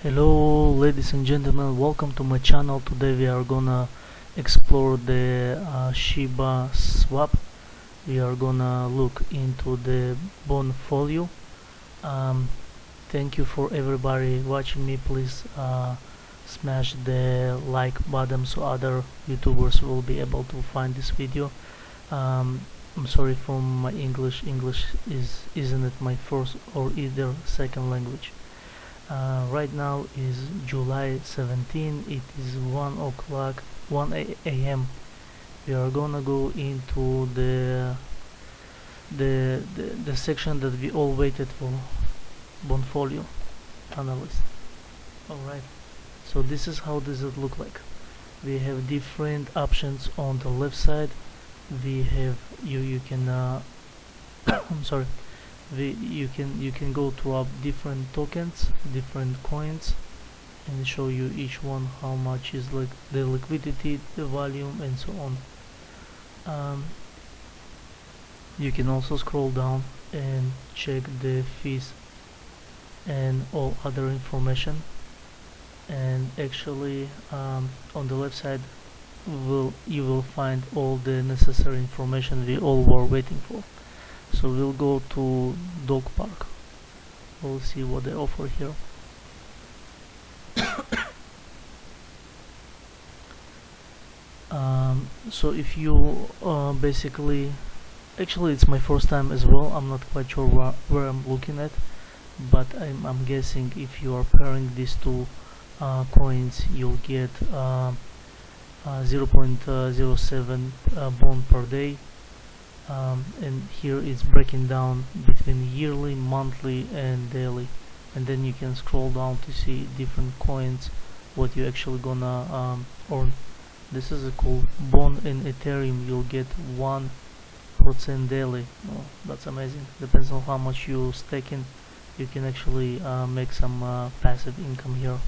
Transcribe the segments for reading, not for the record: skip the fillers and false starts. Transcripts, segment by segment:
Hello ladies and gentlemen, welcome to my channel. Today we are gonna explore the Shiba swap. We are gonna look into the BONEFOLIO. um, Thank you for everybody watching me. Please smash the like button so other YouTubers will be able to find this video. I'm sorry for my English. Isn't it my first or either second language. Right now is July 17. It is 1 o'clock 1 a.m. We are gonna go into the section that we all waited for, BONEFOLIO analyst. Alright, so this is how does it look like. We have different options on the left side. We have you can I'm sorry, you can go to up different tokens, different coins, and show you each one how much is like the liquidity, the volume, and so on. You can also scroll down and check the fees and all other information. And actually, on the left side, you will find all the necessary information we all were waiting for. So we'll go to dog park. We'll see what they offer here. So if you basically, actually it's my first time as well. I'm not quite sure where I'm looking at, but I'm guessing if you are pairing these two coins, you'll get 0.07 bond per day. And here it's breaking down between yearly, monthly, and daily, and then you can scroll down to see different coins, what you actually gonna earn. This is a cool bond. In Ethereum you'll get 1% daily. Oh, that's amazing. Depends on how much you stake in. You can actually make some passive income here.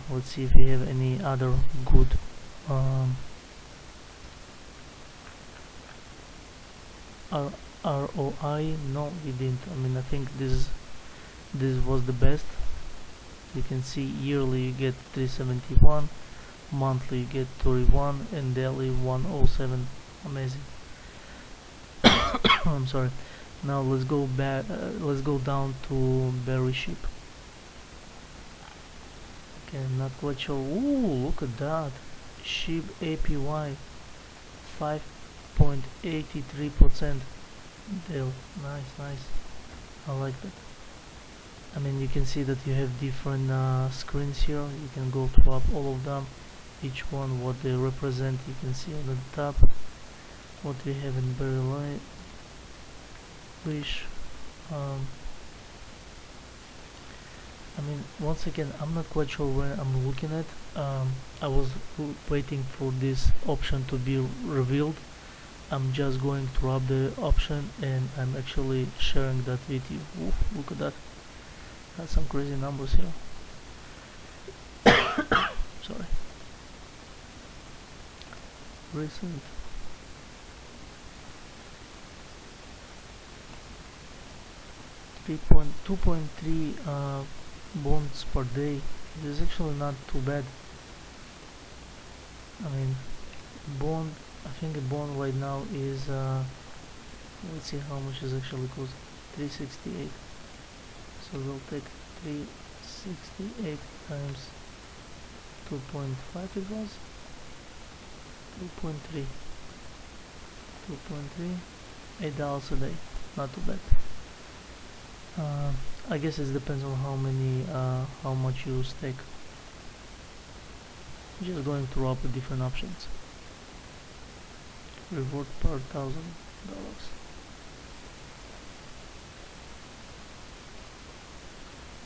Let's see if we have any other good ROI. No, we didn't. I mean, I think this was the best. You can see yearly you get 371, monthly you get 31, and daily 107. Amazing. I'm sorry. Now let's go back. Let's go down to berry sheep. Okay, not quite sure. Ooh, look at that. Sheep APY 5.83%. Nice. I like that. I mean, you can see that you have different screens here. You can go to up all of them, each one what they represent. You can see on the top what we have in berry leash. I mean, once again, I'm not quite sure where I'm looking at. I was waiting for this option to be revealed. I'm just going to rub the option and I'm actually sharing that with you. Oof, look at that. That's some crazy numbers here. Sorry. Recent. Two point three bonds per day. This is actually not too bad. I mean, bond. I think a bond right now is let's see how much is actually cost. 368. So we'll take 368 times 2.5. It was 2.3. $8 a day. Not too bad. I guess it depends on how much you stake. Just going to rob the different options. Reward per $1,000.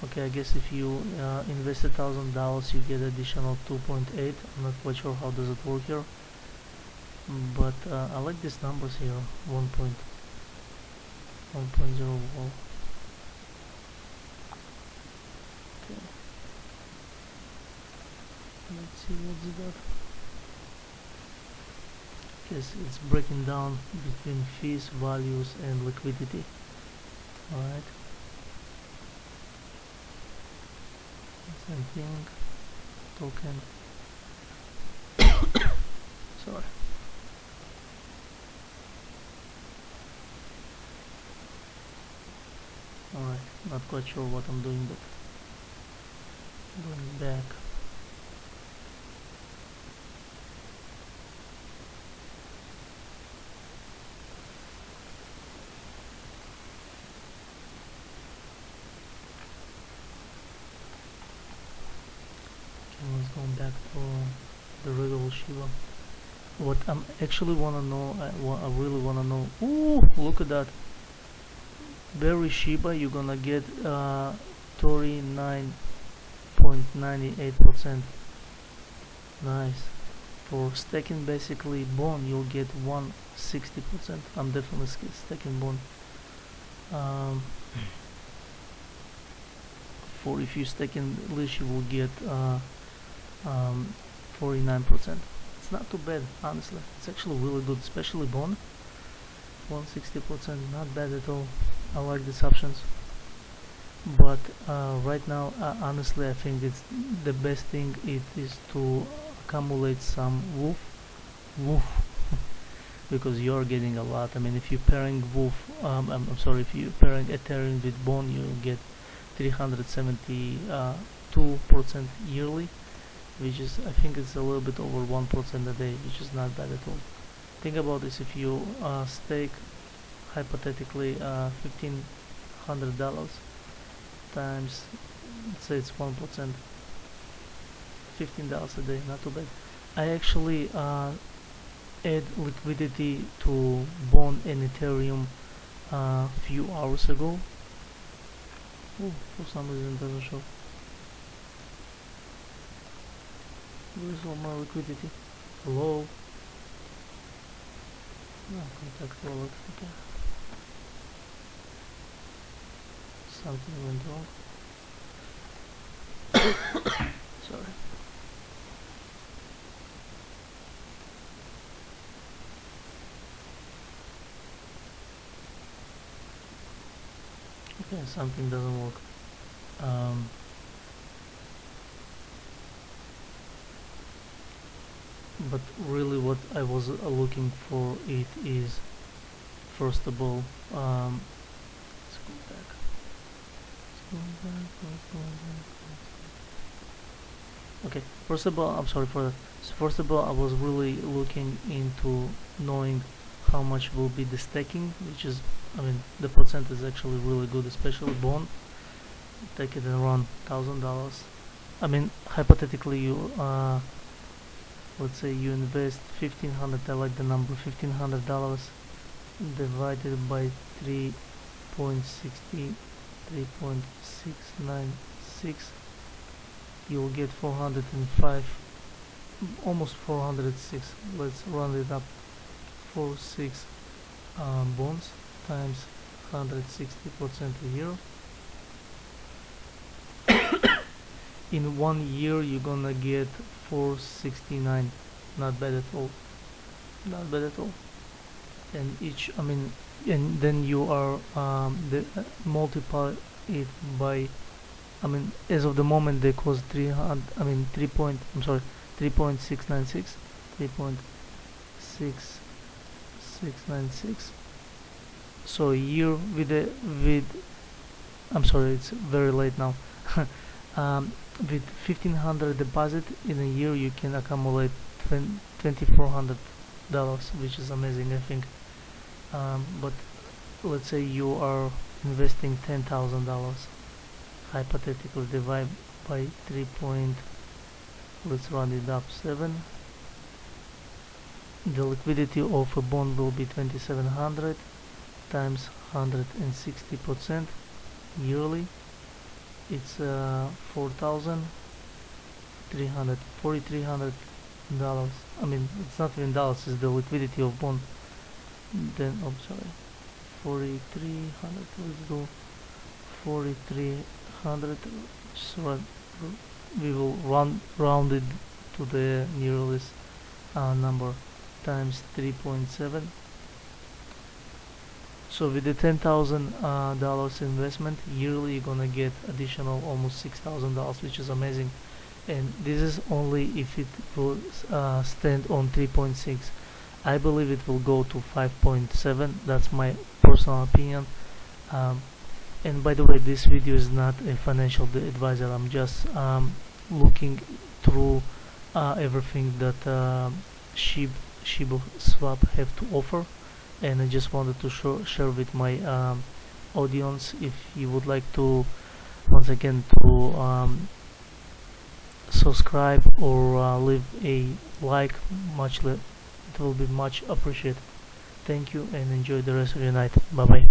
Okay, I guess if you invest $1,000, you get additional 2.8. I'm not quite sure how does it work here, but I like these numbers here. 1.0. Okay. Let's see what's that. Yes, it's breaking down between fees, values, and liquidity. Alright. same thing, token. Sorry. Alright, not quite sure what I'm doing, but going back. Okay, let's go back to the regular Shiba. What I actually wanna know, I really wanna know. Ooh, look at that! Berry Shiba, you're gonna get 39.98%. Nice. For stacking basically bone, you'll get 160%. I'm definitely stacking bone. For if you stack in Leash, you will get 49%. It's not too bad, honestly. It's actually really good, especially bone. 160%, not bad at all. I like these options. But right now, honestly, I think it's the best thing. It is to accumulate some woof, because you're getting a lot. I mean, if you're pairing woof, I'm sorry, if you're pairing Ethereum with bone, you get 372% yearly, which is, I think it's a little bit over 1% a day, which is not bad at all. Think about this: if you stake hypothetically $1,500 times, let's say it's 1%, $15 a day, not too bad. I actually add liquidity to Bond and Ethereum a few hours ago. Oh, for some reason it doesn't show. Where's all my liquidity? Hello? No, contact wallet, okay. Something went wrong. Sorry. Okay, something doesn't work. But really what I was looking for it is, first of all, let's go back. Okay, first of all, I'm sorry for that. So first of all, I was really looking into knowing how much will be the stacking, which is, I mean, the percent is actually really good, especially bond. Take it around $1,000. I mean, hypothetically, you let's say you invest 1,500. I like the number $1,500 divided by 3.696. You'll get 405, almost 406. Let's round it up. 46 bonds times 160% a year. In 1 year you're gonna get 469. Not bad at all. Not bad at all. And each, I mean, and then you are multiply it by, I mean, as of the moment they cost 300, I mean 3.696, 3.6696. So a year with I'm sorry, it's very late now. With 1,500 deposit in a year, you can accumulate $2,400, which is amazing, I think. But let's say you are investing $10,000, hypothetically divide by 3 point, let's round it up, 7. The liquidity of a bond will be 2,700 times 160% yearly. It's $4,300. I mean, it's not even dollars, it's the liquidity of bond. Then, I'm sorry, 4,300. Let's go 4,300. So we will round it to the nearest number, times 3.7. So with the $10,000 investment yearly, you're gonna get additional almost $6,000, which is amazing. And this is only if it will stand on 3.6. I believe it will go to 5.7. That's my personal opinion. um, and by the way, this video is not a financial advisor. I'm just looking through everything that Shiba swap have to offer, and I just wanted to share with my audience. If you would like to, once again, to subscribe or leave a like, it will be much appreciated. Thank you and enjoy the rest of your night. Bye bye.